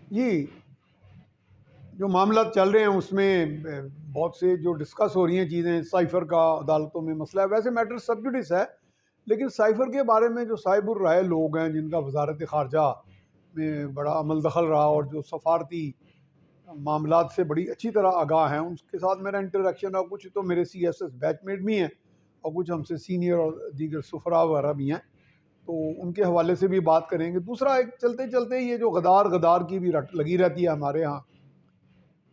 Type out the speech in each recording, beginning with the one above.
جی، جو معاملات چل رہے ہیں اس میں بہت سے جو ڈسکس ہو رہی ہیں چیزیں، سائفر کا عدالتوں میں مسئلہ ہے، ویسے میٹر سب جوڈس ہے، لیکن سائفر کے بارے میں جو صاحب الرائے لوگ ہیں جن کا وزارت خارجہ میں بڑا عمل دخل رہا اور جو سفارتی معاملات سے بڑی اچھی طرح آگاہ ہیں، ان کے ساتھ میرا انٹریکشن ہے، کچھ تو میرے سی ایس ایس بیچ میٹ بھی ہیں اور کچھ ہم سے سینئر اور دیگر سفراء وغیرہ بھی ہیں، تو ان کے حوالے سے بھی بات کریں گے۔ دوسرا ایک چلتے چلتے یہ جو غدار کی بھی رٹ لگی رہتی ہے ہمارے ہاں،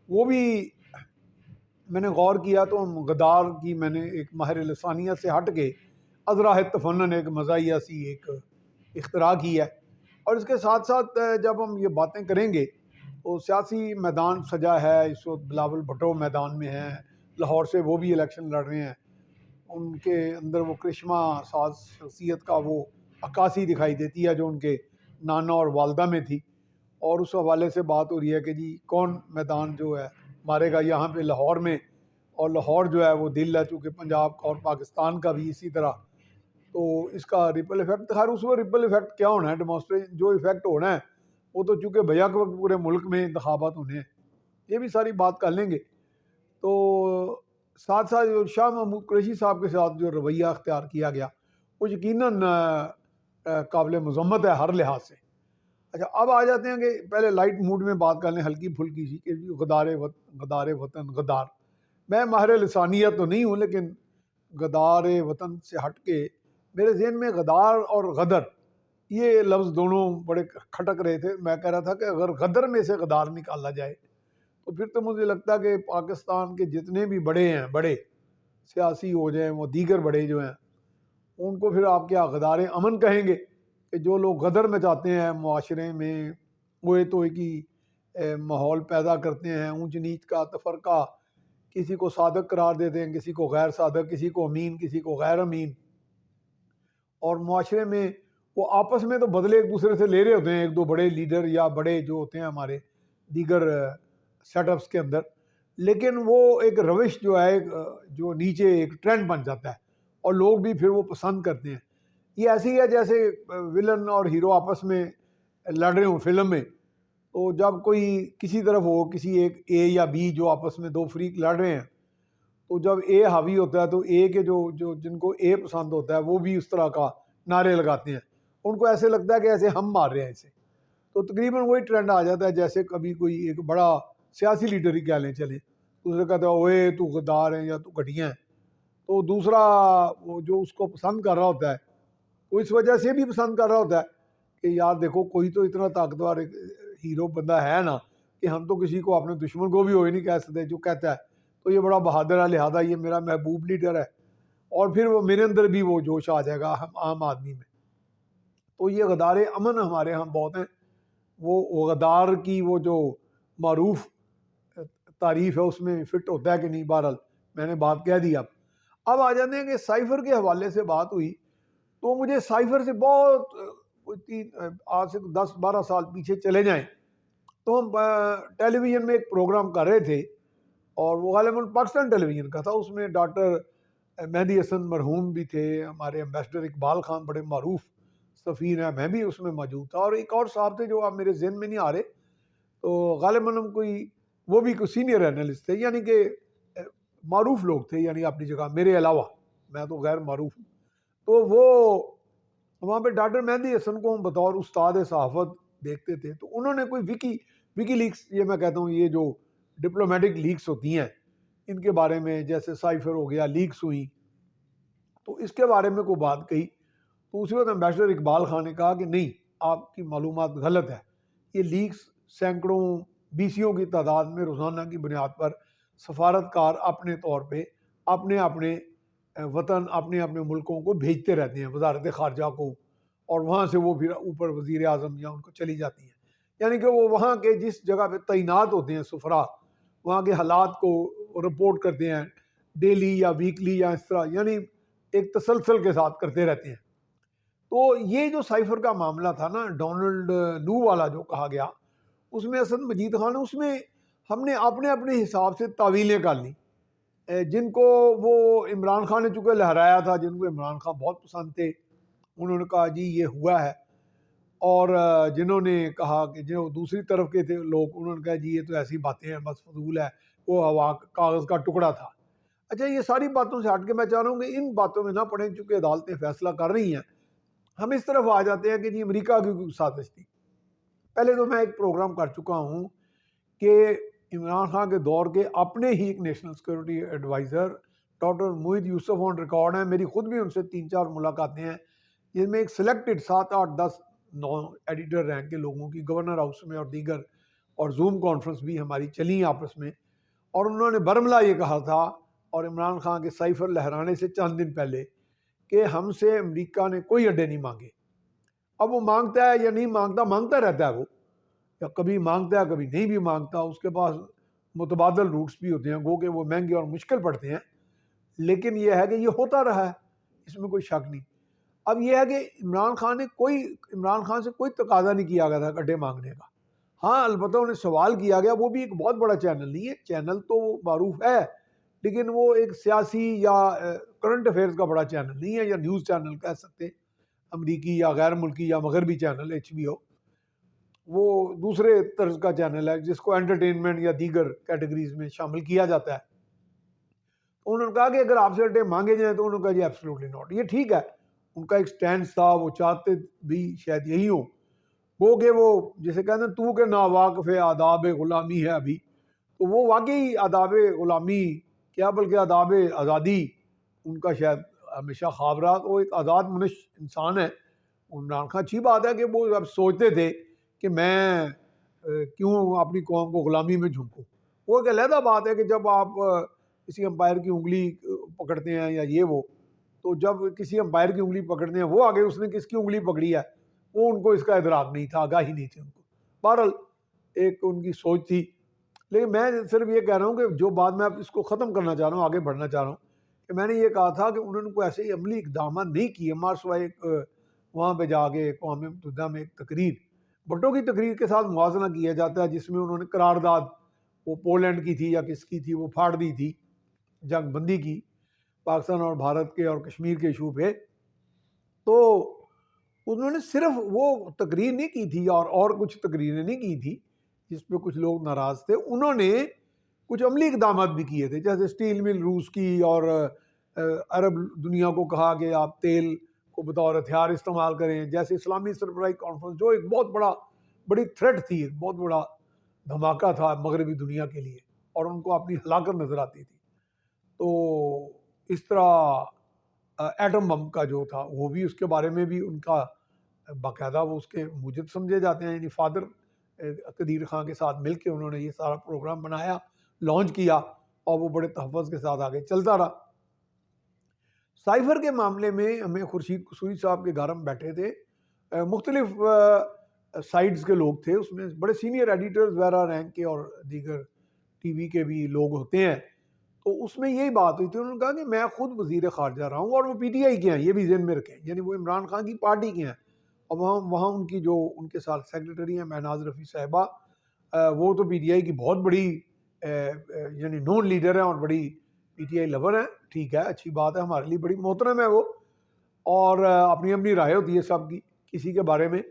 وہ بھی میں نے غور کیا تو غدار کی میں نے ایک ماہر لسانیہ سے ہٹ کے ازراہ تفنن ایک مزاحیہ سی ایک اختراع کی ہے، اور اس کے ساتھ ساتھ جب ہم یہ باتیں کریں گے تو سیاسی میدان سجا ہے، اس وقت بلاول بھٹو میدان میں ہیں، لاہور سے وہ بھی الیکشن لڑ رہے ہیں، ان کے اندر وہ کرشمہ ساز شخصیت کا وہ عکاسی دکھائی دیتی ہے جو ان کے نانا اور والدہ میں تھی، اور اس حوالے سے بات ہو رہی ہے کہ جی کون میدان جو ہے مارے گا یہاں پہ لاہور میں، اور لاہور جو ہے وہ دل ہے چونکہ پنجاب کا اور پاکستان کا بھی اسی طرح، تو اس کا ریپل ایفیکٹ، خیر اس میں ریپل ایفیکٹ کیا ہونا ہے، ڈیمانسٹریشن جو ایفیکٹ ہونا ہے وہ تو چونکہ بھیا کے وقت پورے ملک میں انتخابات ہونے ہیں، یہ بھی ساری بات کر لیں گے۔ تو ساتھ ساتھ جو شاہ محمود قریشی صاحب کے ساتھ جو رویہ اختیار کیا گیا وہ یقیناً قابل مذمت ہے ہر لحاظ سے۔ اچھا، اب آ جاتے ہیں کہ پہلے لائٹ موڈ میں بات کر لیں، ہلکی پھلکی سی، کہ غدار وطن غدار، میں ماہر لسانیت تو نہیں ہوں لیکن غدار وطن سے ہٹ کے میرے ذہن میں غدار اور غدر یہ لفظ دونوں بڑے کھٹک رہے تھے۔ میں کہہ رہا تھا کہ اگر غدر میں سے غدار نکالا جائے تو پھر تو مجھے لگتا ہے کہ پاکستان کے جتنے بھی بڑے ہیں، بڑے سیاسی ہو جائیں وہ دیگر بڑے جو ہیں، ان کو پھر آپ کیا غدار امن کہیں گے، کہ جو لوگ غدر مچاتے ہیں معاشرے میں، وہ تو ایک ہی ماحول پیدا کرتے ہیں، اونچ نیچ کا تفرقہ، کسی کو صادق قرار دیتے ہیں، کسی کو غیر صادق، کسی کو امین، کسی کو غیر امین، اور معاشرے میں وہ آپس میں تو بدلے ایک دوسرے سے لے رہے ہوتے ہیں، ایک دو بڑے لیڈر یا بڑے جو ہوتے ہیں ہمارے دیگر سیٹ اپس کے اندر، لیکن وہ ایک روش جو ہے جو نیچے ایک ٹرینڈ بن جاتا ہے اور لوگ بھی پھر وہ پسند کرتے ہیں۔ یہ ایسی ہی ہے جیسے ولن اور ہیرو آپس میں لڑ رہے ہوں فلم میں، تو جب کوئی کسی طرف ہو، کسی ایک اے یا بی جو آپس میں دو فریق لڑ رہے ہیں، تو جب اے حاوی ہوتا ہے تو اے کے جو جن کو اے پسند ہوتا ہے وہ بھی اس طرح کا نعرے لگاتے ہیں، ان کو ایسے لگتا ہے کہ ایسے ہم مار رہے ہیں اسے، تو تقریباً وہی ٹرینڈ آ جاتا ہے جیسے کبھی کوئی ایک بڑا سیاسی لیڈر ہی کہہ لیں چلیں، دوسرے کہتا ہے اوے تو غدار ہیں یا تو گھٹیا ہیں، تو دوسرا وہ جو اس کو پسند کر رہا ہوتا ہے وہ اس وجہ سے بھی پسند کر رہا ہوتا ہے کہ یار دیکھو کوئی تو اتنا طاقتور ہیرو بندہ ہے نا کہ ہم تو کسی کو اپنے دشمن کو بھی ہو ہی نہیں کہہ سکتے، جو کہتا ہے تو یہ بڑا بہادر ہے، لہذا یہ میرا محبوب لیڈر ہے، اور پھر وہ میرے اندر بھی وہ جوش آ جائے گا ہم عام آدمی میں۔ تو یہ غدار امن ہمارے ہاں بہت ہیں، وہ غدار کی وہ جو معروف تعریف ہے اس میں فٹ ہوتا ہے کہ نہیں، بہرحال میں نے بات کہہ دی۔ اب آ جاتے ہیں کہ سائفر کے حوالے سے بات ہوئی تو مجھے سائفر سے بہت آج سے 10-12 سال پیچھے چلے جائیں تو ہم ٹیلی ویژن میں ایک پروگرام کر رہے تھے، اور وہ غالباً پاکستان ٹیلی ویژن کا تھا، اس میں ڈاکٹر مہدی حسن مرحوم بھی تھے، ہمارے امبیسڈر اقبال خان بڑے معروف سفیر ہیں، میں بھی اس میں موجود تھا، اور ایک اور صاحب تھے جو اب میرے ذہن میں نہیں آ رہے، تو غالباً ہم کوئی وہ بھی کوئی سینئر اینالسٹ تھے، یعنی کہ معروف لوگ تھے، یعنی اپنی جگہ میرے علاوہ، میں تو غیر معروف ہوں، تو وہ وہاں پہ ڈاکٹر مہدی حسن کو ہم بطور استاد صحافت دیکھتے تھے، تو انہوں نے کوئی وکی لیکس، یہ میں کہتا ہوں یہ جو ڈپلومیٹک لیکس ہوتی ہیں ان کے بارے میں، جیسے سائفر ہو گیا، لیکس ہوئی، تو اس کے بارے میں کوئی بات کہی، تو اسی وقت امبیسڈر اقبال خان نے کہا کہ نہیں، آپ کی معلومات غلط ہے، یہ لیکس سینکڑوں بیسیوں کی تعداد میں روزانہ کی بنیاد پر سفارتکار اپنے طور پہ اپنے اپنے وطن، اپنے اپنے ملکوں کو بھیجتے رہتے ہیں وزارت خارجہ کو، اور وہاں سے وہ پھر اوپر وزیر اعظم یا ان کو چلی جاتی ہیں، یعنی کہ وہ وہاں کے جس جگہ پہ تعینات ہوتے ہیں سفراء، وہاں کے حالات کو رپورٹ کرتے ہیں ڈیلی یا ویکلی یا اس طرح، یعنی ایک تسلسل کے ساتھ کرتے رہتے ہیں۔ تو یہ جو سائفر کا معاملہ تھا نا، ڈونلڈ نو والا جو کہا گیا، اس میں اسد مجید خان، اس میں ہم نے اپنے اپنے حساب سے تعویلیں کر لیں، جن کو وہ عمران خان نے چونکہ لہرایا تھا، جن کو عمران خان بہت پسند تھے، انہوں نے کہا جی یہ ہوا ہے، اور جنہوں نے کہا کہ جو دوسری طرف کے تھے لوگ انہوں نے کہا جی یہ تو ایسی باتیں ہیں بس فضول ہے، وہ ہوا کاغذ کا ٹکڑا تھا۔ اچھا یہ ساری باتوں سے ہٹ کے میں چاہ رہا ہوں کہ ان باتوں میں نہ پڑیں چونکہ عدالتیں فیصلہ کر رہی ہیں، ہم اس طرف آ جاتے ہیں کہ جی امریکہ کی کوئی سازش تھی۔ پہلے تو میں ایک پروگرام کر چکا ہوں کہ عمران خان کے دور کے اپنے ہی ایک نیشنل سیکورٹی ایڈوائزر ڈاکٹر موحد یوسف آن ریکارڈ ہیں، میری خود بھی ان سے 3-4 ملاقاتیں ہیں، جن میں ایک سلیکٹڈ 7-8-10-9 ایڈیٹر رینک کے لوگوں کی گورنر ہاؤس میں اور دیگر، اور زوم کانفرنس بھی ہماری چلی آپس میں، اور انہوں نے برملا یہ کہا تھا اور عمران خان کے سائفر لہرانے سے چند دن پہلے کہ ہم سے امریکہ نے کوئی اڈے نہیں مانگے۔ اب وہ مانگتا ہے یا نہیں مانگتا، مانگتا رہتا ہے وہ، یا کبھی مانگتا ہے کبھی نہیں بھی مانگتا، اس کے پاس متبادل روٹس بھی ہوتے ہیں، گو کہ وہ مہنگے اور مشکل پڑتے ہیں، لیکن یہ ہے کہ یہ ہوتا رہا ہے، اس میں کوئی شک نہیں۔ اب یہ ہے کہ عمران خان سے کوئی تقاضا نہیں کیا گیا تھا اڈے مانگنے کا، ہاں البتہ انہیں سوال کیا گیا، وہ بھی ایک بہت بڑا چینل نہیں ہے، چینل تو وہ معروف ہے لیکن وہ ایک سیاسی یا کرنٹ افیئرز کا بڑا چینل نہیں ہے، یا نیوز چینل کہہ سکتے ہیں، امریکی یا غیر ملکی یا مغربی چینل HBO، وہ دوسرے طرز کا چینل ہے جس کو انٹرٹینمنٹ یا دیگر کیٹیگریز میں شامل کیا جاتا ہے۔ انہوں نے کہا کہ اگر آپ سے اڈے مانگے جائیں تو انہوں نے کہا جی ایبسلیوٹلی ناٹ، یہ ٹھیک ہے، ان کا ایک سٹینڈ تھا، وہ چاہتے بھی شاید یہی ہو، وہ کہ وہ جسے کہتے ہیں تو کہ ناواقف آداب غلامی ہے ابھی، تو وہ واقعی آداب غلامی کیا بلکہ آداب آزادی ان کا شاید ہمیشہ خواب رہا، وہ ایک آزاد منش انسان ہے عمران خان۔ اچھی بات ہے کہ وہ اب سوچتے تھے کہ میں کیوں اپنی قوم کو غلامی میں جھونکوں، وہ ایک علیحدہ بات ہے کہ جب آپ کسی امپائر کی انگلی پکڑتے ہیں یا یہ وہ، تو جب کسی امپائر کی انگلی پکڑتے ہیں وہ آگے اس نے کس کی انگلی پکڑی ہے وہ ان کو اس کا ادراک نہیں تھا، آگاہی نہیں تھی ان کو، بہرحال ایک ان کی سوچ تھی۔ لیکن میں صرف یہ کہہ رہا ہوں کہ جو بات میں اب اس کو ختم کرنا چاہ رہا ہوں، آگے بڑھنا چاہ رہا ہوں، کہ میں نے یہ کہا تھا کہ انہوں نے کوئی ایسے عملی اقدامات نہیں کیے مار سوائے ایک وہاں پہ جا کے اقوام متحدہ میں ایک تقریر، بھٹو کی تقریر کے ساتھ موازنہ کیا جاتا ہے جس میں انہوں نے قرارداد وہ پولینڈ کی تھی یا کس کی تھی وہ پھاڑ دی تھی، جنگ بندی کی پاکستان اور بھارت کے اور کشمیر کے ایشو پہ، تو انہوں نے صرف وہ تقریر نہیں کی تھی اور کچھ تقریریں نہیں کی تھی جس پہ کچھ لوگ ناراض تھے، انہوں نے کچھ عملی اقدامات بھی کیے تھے، جیسے سٹیل مل روس کی، اور عرب دنیا کو کہا کہ آپ تیل کو بطور ہتھیار استعمال کریں، جیسے اسلامی سربراہی کانفرنس جو ایک بہت بڑی تھریٹ تھی، ایک بہت بڑا دھماکہ تھا مغربی دنیا کے لیے اور ان کو اپنی ہلاکت نظر آتی تھی، تو اس طرح ایٹم بم کا جو تھا وہ بھی اس کے بارے میں بھی ان کا باقاعدہ وہ اس کے موجد سمجھے جاتے ہیں، یعنی فادر قدیر خان کے ساتھ مل کے انہوں نے یہ سارا پروگرام بنایا، لانچ کیا، اور وہ بڑے تحفظ کے ساتھ آگے چلتا رہا۔ سائفر کے معاملے میں ہمیں خورشید قصوری صاحب کے گھر ہم بیٹھے تھے، مختلف سائٹس کے لوگ تھے، اس میں بڑے سینئر ایڈیٹرز وغیرہ رینک کے اور دیگر ٹی وی کے بھی لوگ ہوتے ہیں، تو اس میں یہی بات ہوئی تھی، انہوں نے کہا کہ میں خود وزیر خارجہ رہا ہوں اور وہ PTI کے ہیں، یہ بھی ذہن میں رکھیں، یعنی وہ عمران خان کی پارٹی کے ہیں، اور وہاں ان کی جو ان کے ساتھ سیکریٹری ہیں مہناز رفیع صاحبہ، وہ تو PTI کی بہت بڑی یعنی نون لیڈر ہیں اور بڑی PTI لور ہیں، ٹھیک ہے اچھی بات ہے، ہمارے لیے بڑی محترم ہے وہ، اور اپنی رائے ہوتی ہے سب کی کسی کے بارے میں،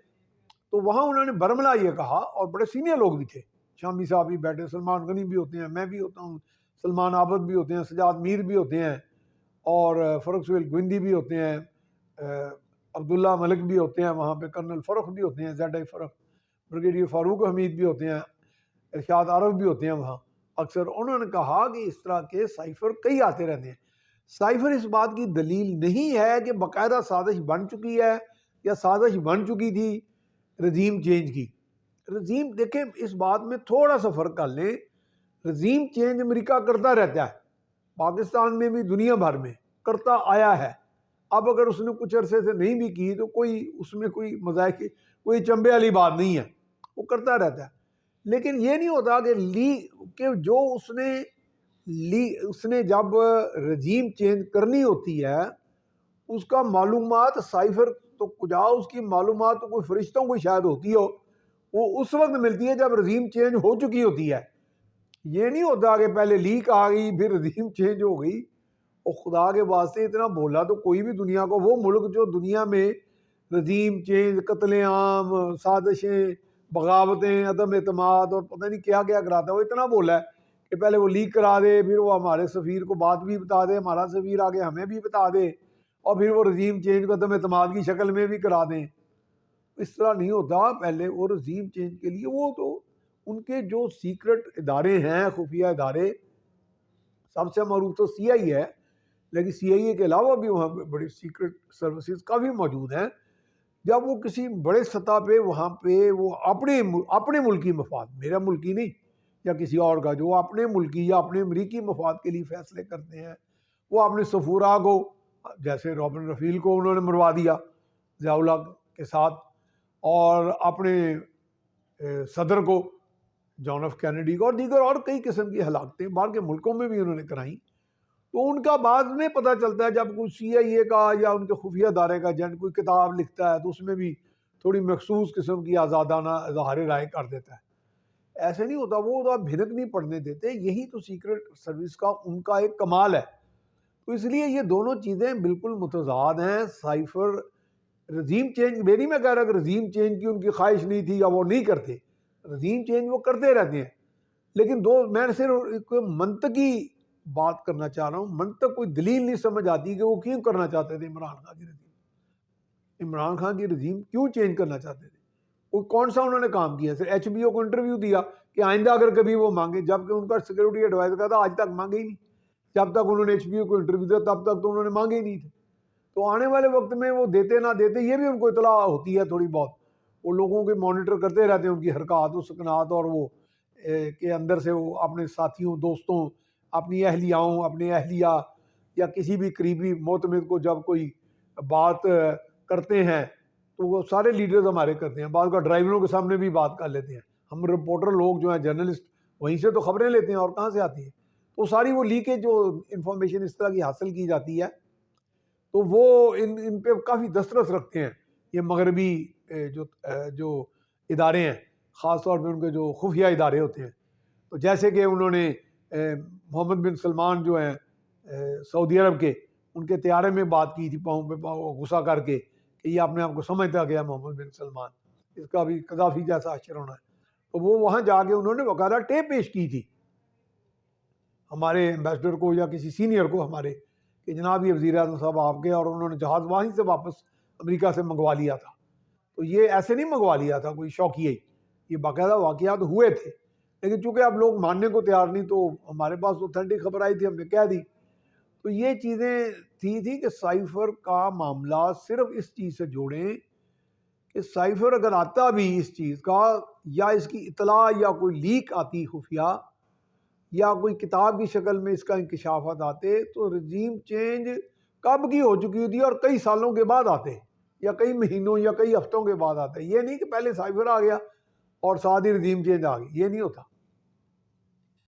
تو وہاں انہوں نے برملا یہ کہا، اور بڑے سینئر لوگ بھی تھے، شامی صاحب بھی بیٹھے، سلمان غنی بھی ہوتے ہیں، میں بھی ہوتا ہوں، سلمان عابد بھی ہوتے ہیں، سجاد میر بھی ہوتے ہیں، اور فرق سہیل گوندی بھی ہوتے ہیں، عبداللہ ملک بھی ہوتے ہیں وہاں پہ، کرنل فرق بھی ہوتے ہیں، ZI فرق، بریگیڈیئر فاروق حمید بھی ہوتے ہیں، ارشاد عارف بھی ہوتے ہیں وہاں اکثر۔ انہوں نے کہا کہ اس طرح کے سائفر کئی آتے رہتے ہیں، سائفر اس بات کی دلیل نہیں ہے کہ باقاعدہ سازش بن چکی ہے یا سازش بن چکی تھی رجیم چینج کی۔ رجیم دیکھیں اس بات میں تھوڑا سا فرق کر لیں، رجیم چینج امریکہ کرتا رہتا ہے، پاکستان میں بھی دنیا بھر میں کرتا آیا ہے، اب اگر اس نے کچھ عرصے سے نہیں بھی کی تو کوئی اس میں کوئی مذائقے کوئی چنبے والی بات نہیں ہے، وہ کرتا رہتا ہے، لیکن یہ نہیں ہوتا کہ جو اس نے جب رجیم چینج کرنی ہوتی ہے اس کا معلومات سائفر تو کجا، اس کی معلومات تو کوئی فرشتوں کو شاید ہوتی ہو، وہ اس وقت ملتی ہے جب رجیم چینج ہو چکی ہوتی ہے، یہ نہیں ہوتا کہ پہلے لیک آ گئی پھر رجیم چینج ہو گئی۔ اور خدا کے واسطے اتنا بولا تو کوئی بھی دنیا کو، وہ ملک جو دنیا میں رجیم چینج، قتل عام، سازشیں، بغاوتیں، عدم اعتماد اور پتہ نہیں کیا کیا کراتا ہے. وہ اتنا بولا ہے کہ پہلے وہ لیک کرا دے، پھر وہ ہمارے سفیر کو بات بھی بتا دے، ہمارا سفیر آگے ہمیں بھی بتا دے، اور پھر وہ رجیم چینج کو عدم اعتماد کی شکل میں بھی کرا دیں. اس طرح نہیں ہوتا. پہلے وہ رجیم چینج کے لیے وہ تو ان کے جو سیکرٹ ادارے ہیں، خفیہ ادارے، سب سے معروف تو سی آئی ہے، لیکن سی آئی اے کے علاوہ بھی وہاں پہ بڑی سیکرٹ سروسز کافی موجود ہیں. جب وہ کسی بڑے سطح پہ وہاں پہ وہ اپنے ملکی مفاد، میرا ملکی نہیں یا کسی اور کا، جو اپنے ملکی یا اپنے امریکی مفاد کے لیے فیصلے کرتے ہیں، وہ اپنے سفورا کو، جیسے رابن رفیل کو انہوں نے مروا دیا ضیاء اللہ کے ساتھ، اور اپنے صدر کو، جان ایف کینیڈی کو، اور دیگر اور کئی قسم کی ہلاکتیں باہر کے ملکوں میں بھی انہوں نے کرائیں. تو ان کا بعد میں پتہ چلتا ہے جب کوئی سی آئی اے کا یا ان کے خفیہ ادارے کا ایجنٹ کوئی کتاب لکھتا ہے تو اس میں بھی تھوڑی مخصوص قسم کی آزادانہ اظہار رائے کر دیتا ہے. ایسے نہیں ہوتا، وہ تو آپ بھنک نہیں پڑھنے دیتے. یہی تو سیکرٹ سروس کا ان کا ایک کمال ہے. تو اس لیے یہ دونوں چیزیں بالکل متضاد ہیں. سائفر رجیم چینج، میری میں کہہ رہا کہ رجیم چینج کی ان کی خواہش نہیں تھی یا وہ نہیں کرتے، رجیم چینج وہ کرتے رہتے ہیں. لیکن میں صرف ایک منطقی بات کرنا چاہ رہا ہوں. منطق کوئی دلیل نہیں سمجھ آتی کہ وہ کیوں کرنا چاہتے تھے عمران خان کی رجیم. عمران خان کی رجیم کیوں چینج کرنا چاہتے تھے؟ وہ کون سا انہوں نے کام کیا؟ صرف ایچ بی او کو انٹرویو دیا کہ آئندہ اگر کبھی وہ مانگے، جبکہ ان کا سیکورٹی ایڈوائزر کا تھا آج تک مانگے ہی نہیں. جب تک انہوں نے ایچ بی او کو انٹرویو دیا تب تک تو انہوں نے مانگے ہی نہیں تھے. تو آنے والے وقت میں وہ دیتے نہ دیتے یہ بھی ان کو اطلاع ہوتی ہے تھوڑی بہت. وہ لوگوں کے مانیٹر کرتے رہتے ہیں ان کی حرکات و سکنات، اور وہ کے اندر سے وہ اپنے ساتھیوں، دوستوں، اپنی اہلیاؤں، اپنے اہلیہ یا کسی بھی قریبی معتمد کو جب کوئی بات کرتے ہیں تو وہ سارے لیڈرز ہمارے کرتے ہیں. بعض کا ڈرائیوروں کے سامنے بھی بات کر لیتے ہیں. ہم رپورٹر لوگ جو ہیں، جرنلسٹ، وہیں سے تو خبریں لیتے ہیں، اور کہاں سے آتی ہیں؟ تو ساری وہ لیکیج جو انفارمیشن اس طرح کی حاصل کی جاتی ہے تو وہ ان پہ کافی دسترس رکھتے ہیں یہ مغربی جو ادارے ہیں، خاص طور پہ ان کے جو خفیہ ادارے ہوتے ہیں. تو جیسے کہ انہوں نے محمد بن سلمان جو ہیں سعودی عرب کے، ان کے طیارے میں بات کی تھی پاؤں پہ پاؤں غصہ کر کے کہ یہ اپنے آپ کو سمجھتا گیا محمد بن سلمان، اس کا بھی قذافی جیسا اشر ہونا ہے. تو وہ وہاں جا کے انہوں نے باقاعدہ ٹیپ پیش کی تھی ہمارے ایمبیسڈر کو یا کسی سینئر کو ہمارے، کہ جناب یہ وزیر اعظم صاحب آپ کے، اور انہوں نے جہاز وہیں سے واپس امریکہ سے منگوا لیا تھا. تو یہ ایسے نہیں منگوا لیا تھا کوئی شوقیہ ہی، یہ باقاعدہ واقعات ہوئے تھے. لیکن چونکہ اب لوگ ماننے کو تیار نہیں، تو ہمارے پاس اوتھینٹک خبر آئی تھی، ہم نے کہہ دی. تو یہ چیزیں تھی کہ سائفر کا معاملہ صرف اس چیز سے جوڑیں کہ سائفر اگر آتا بھی اس چیز کا، یا اس کی اطلاع یا کوئی لیک آتی خفیہ، یا کوئی کتاب کی شکل میں اس کا انکشافات آتے، تو رجیم چینج کب کی ہو چکی ہوتی ہے، اور کئی سالوں کے بعد آتے، یا کئی مہینوں یا کئی ہفتوں کے بعد آتے. یہ نہیں کہ پہلے سائفر آ گیا اور ساتھ ہی رجیم چینج آ گئی. یہ نہیں ہوتا.